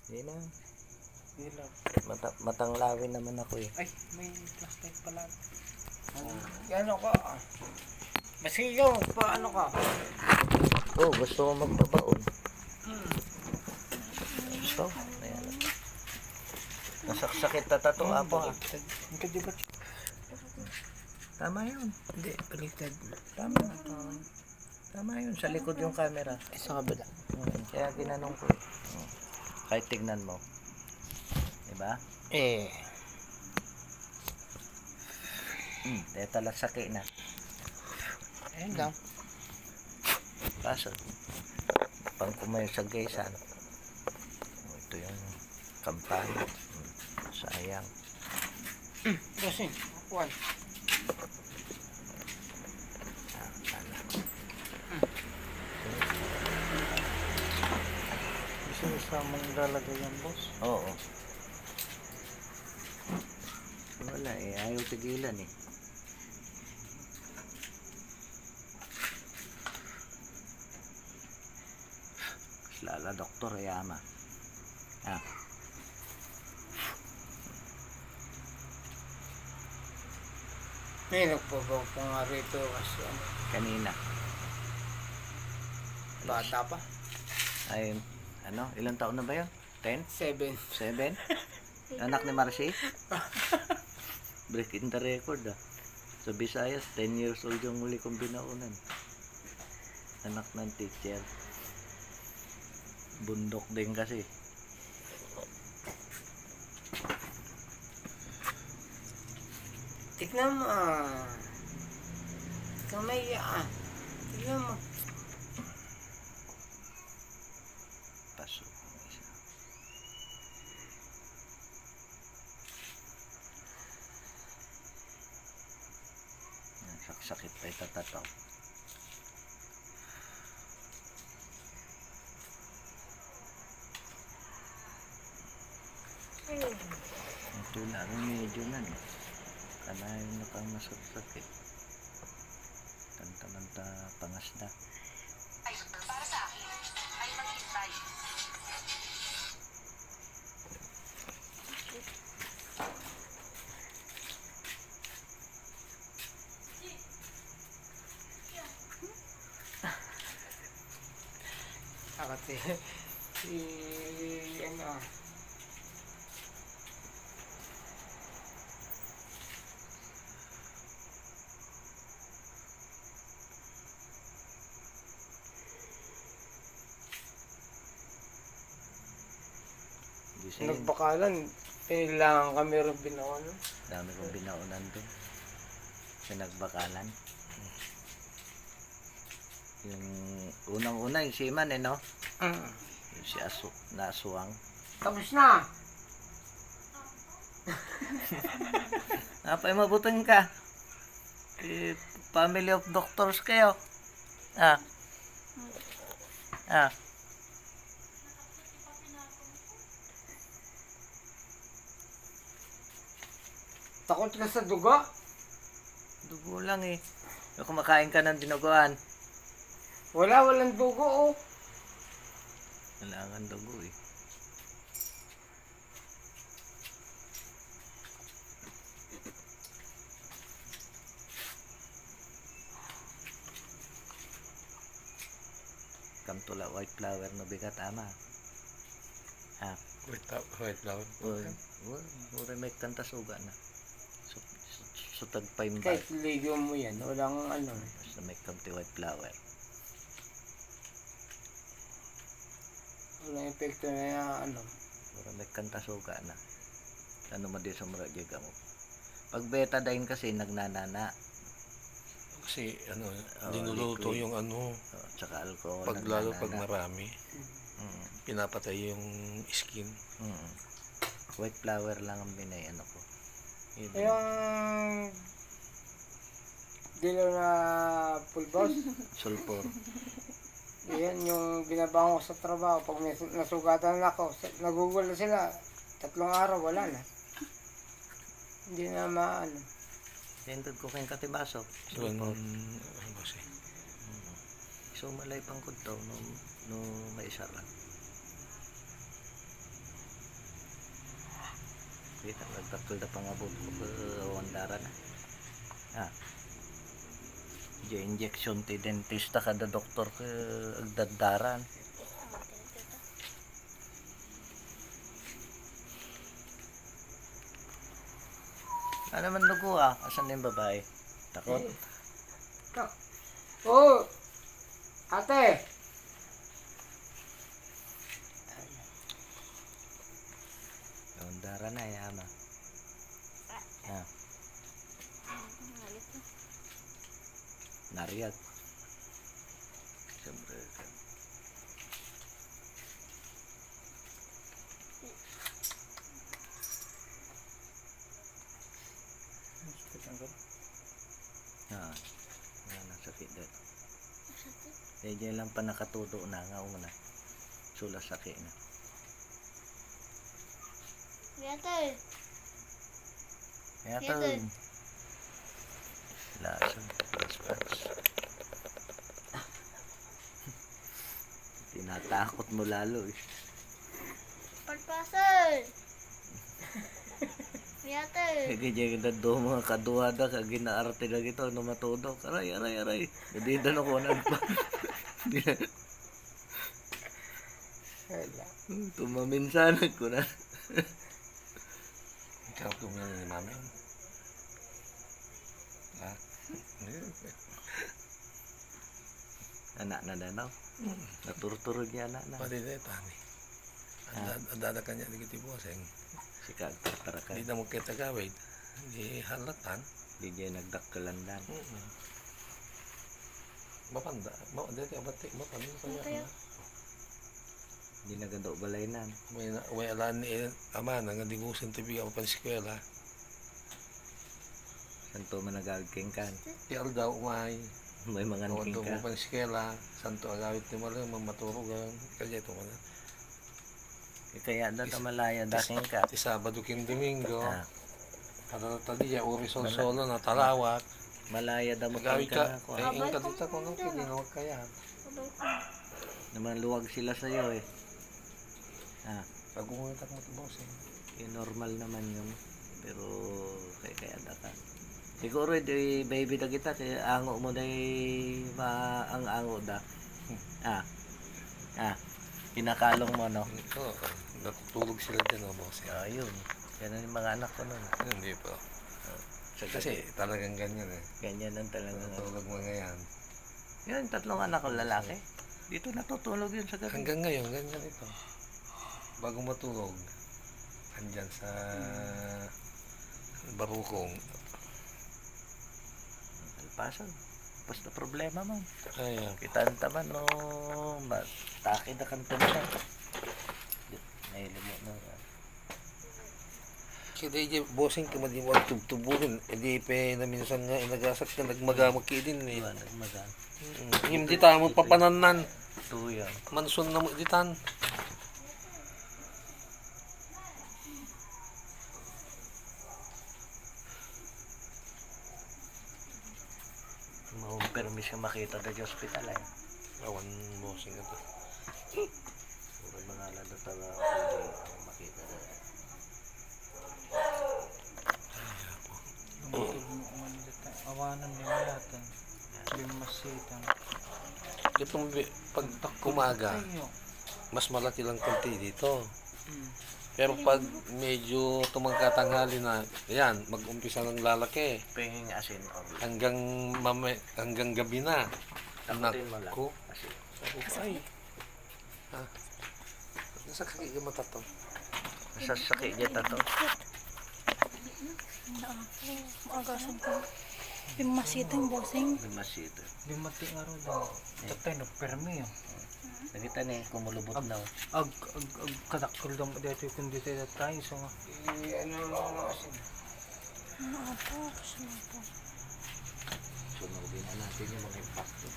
Hindi na. Dilaw. Matanglawin naman ako eh. Ay, may flashlight pala. Ano ka? Masigaw pa ano ka? Oh, gusto ko magbabaon. So, ayan. Nasaksakit na tato apo ah. Tama yun. Hindi, baliktad. Tama. Tama yun. Sa likod yung camera. Sa kabila. Kaya ginanong ko eh. Kahit tignan mo. Diba? Eh. Talasaki na. Ayun lang. Kaso, pang kumayo sa gaysan. Ito yung kampanya. Sayang. Kasi, kuwan. Gusto mo sa mong lalagay yan, boss? Oo. Wala eh. Ayaw tigilan eh. Lala Doktor Yama. Ah. May nagpabaw pa nga rito kasi Kanina. bata pa. Ay, ano? Ilang taon na ba yun? 10? 7. 7? Anak ni Marcy? Breaking the record ah. Sa Visayas, 10 years old yung huli kong binaunan. Anak ng teacher. Bundok din kasi. Tignan mo ah. Kamay ah. Tignan mo. Pasok ang isa. Sakit pa itatataw. Ito na rin medyo na eh. Kanayon na pang masakit. Tanta-manta pangasda. Ay, para sa akin, ay maghintay. Akati. Ano. Gising. Nagbakalan. Kailangan kami rin binawan. Dami kong binaunan doon. Sa nagbakalan. Yung unang-una yung siman eh no? Yung si Nasuwang. Tapos na. Napay mabuting ka. Eh, family of doctors kayo. Ah. Ah. Takot ka sa dugo? Dugo lang eh. Yung kumakain ka ng dinuguan. Walang dugo oh. Kailangan dugo eh. Kamtula white flower no bigat ama. Ah. Wait lang. Uri may kanta suga na. So tagpay mo. Kahit ligo mo yan, walang ano. Basta may kamti white flower. Walang epekto na yan, ano. Uri may kanta suga na. Ano mo din sa muragiga mo. Pag betadine kasi nagnanana. Kasi ano, dinuluto liquid. yung ano, Tsaka alcohol. pag lalo pag marami, pinapatay yung skin. White flower lang ang binay ano ko. Yung dilaw na pulbos, Sulfur. yan yung binabango ko sa trabaho. Pag may nasugatan na ako, nagugol na sila. 3 araw, wala na. Hindi na maano. Tendod ko kayong katibaso. So, ano Sulfur. kasi? So malay pang kuntaw no maisara. Kita nagtakol na pangabot ko wandara na. Ah. Di injection ti dentista kada doktor ke agdadaran. Ano man dugo ah? Asan na yung babae? Takot? Oh! Ate! Wandara na yama. Ah. Nariyag. Siyempre. Ah, yan ang sakit din. Diyan lang pa nakatudo na nga una. Sula sakit na. Yatay. Kaya to. Yan. Lason. Pats. Tinatakot mo lalo eh. Pagpasal. Yatay. Kaya dyan do mga kaduhada kag ginaarte na gito no matudok. Aray. Hindi na ako na pa. Wala. Tumaminsanan ko na. Ikaw tumingin ni mami. Ha? Anak na danaw. Naturturog niya anak na. Pwede na tani. Adada kanya di kiti boseng. Si kagtartarakan. Hindi na mo kita gawid. Hindi halatan. Di dyan nagdakkalandan. Mapanda. Mapanda ka batik. Mapanda kaya. Di nagando balaynan. May alaan ni ama nga digusan tibi ako pan eskwela. Santo man nagagking kan. Kaya daw umay. May mga Ako nagking daw ka. mo pan eskwela. Santo agawit ni Malang mamaturugan. Kaya ito man. Kaya data malaya daking ka. Ti Sabado king Domingo. Ah, Ada tadi ya uri solo na talawak. malaya da mo Magawi ka. ko. Eh, yung kadita ko nang pili na kaya. Naman luwag sila sa iyo eh. Ah, Pagungutak mo ito boss eh. normal naman yun. Pero kaya da ka. Siguro di baby da kita kaya ango mo dai ang ango da. Kinakalong mo no. Ito, natutulog sila dyan oh, boss eh. Ayun. Yan ang mga anak ko nun. Hindi po. Kasi Kasi talagang ganyan eh. ganyan ang talagang Natutulog mo ngayon. Yan, tatlong anak ko lalaki. Dito natutulog yun sa gabi. Hanggang ngayon, ganyan ito. Bago matulog, andyan sa barukong. Alpasan. Basta problema man. Kaya, Kita ang taman, no. Matake na kanto na. Nahilimot na. kaya di bossing kumadiwag tubtubulin. Hindi pa na minsan nga inagasak ka nagmagamag din eh. Diba, nagmaga. Hindi tamo papananan. Ito yan. Manson na mo ditan. Permis ka makita na sa hospital eh. Awan bossing ito. Puro mga lalo talaga ako makita na. Awanan din yata. Limasitan. Itong pag kumaga, mas malaki lang konti dito. Pero pag medyo tumagkatanghali na, yan, mag-umpisa ng lalaki. Pingin asin o. Hanggang gabi na. Takutin mo lang. Ko. Asin. Ay. Ha? Nasa kaki yung mata to. Masasakit dyan to. Magasan ko. Pimasitang bossing. Masito. Limati nga rin daw. Tatay na permi yun. Nakita ni kumulubot na. Ag kadakol daw dito kung dito tayo. So nga. Ano lang kasi. Sunodin na natin yung mga impacto.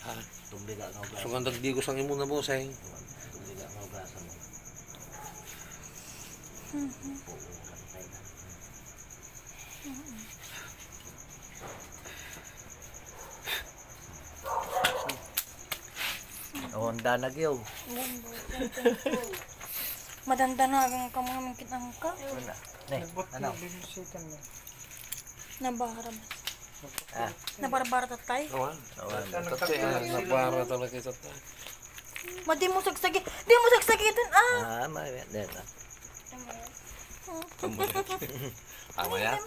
Ha? Tumbiga ng ugasan. So kung dagdigos ang imo na boss eh. Tumbiga ng ugasan mo. Honda na gyud. Madanda na ang kamamang kitang ka. Wala. Nay, ano? Binisitan mo. Nabara ba? Ah, Nabara-bara tatay? Awan. awan. Tatay, nabara talaga ito. Di mo sagsagi. Di mo sagsagitan ah. Ah, may din. Tama yan.